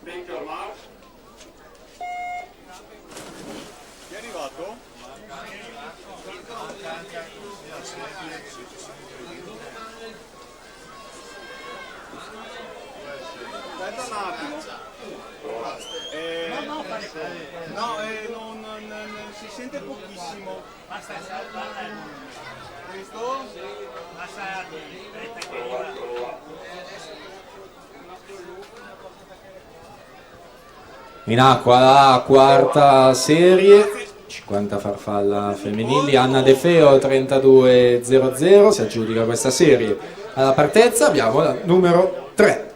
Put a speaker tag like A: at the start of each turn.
A: Chi è arrivato? Aspetta un attimo. No, non si sente pochissimo.
B: Basta salvare.
A: Questo?
B: Basta aspetta che arriva.
C: In acqua la quarta serie, 50 farfalla femminili. Anna De Feo 32-00 si aggiudica questa serie. Alla partenza abbiamo la numero 3.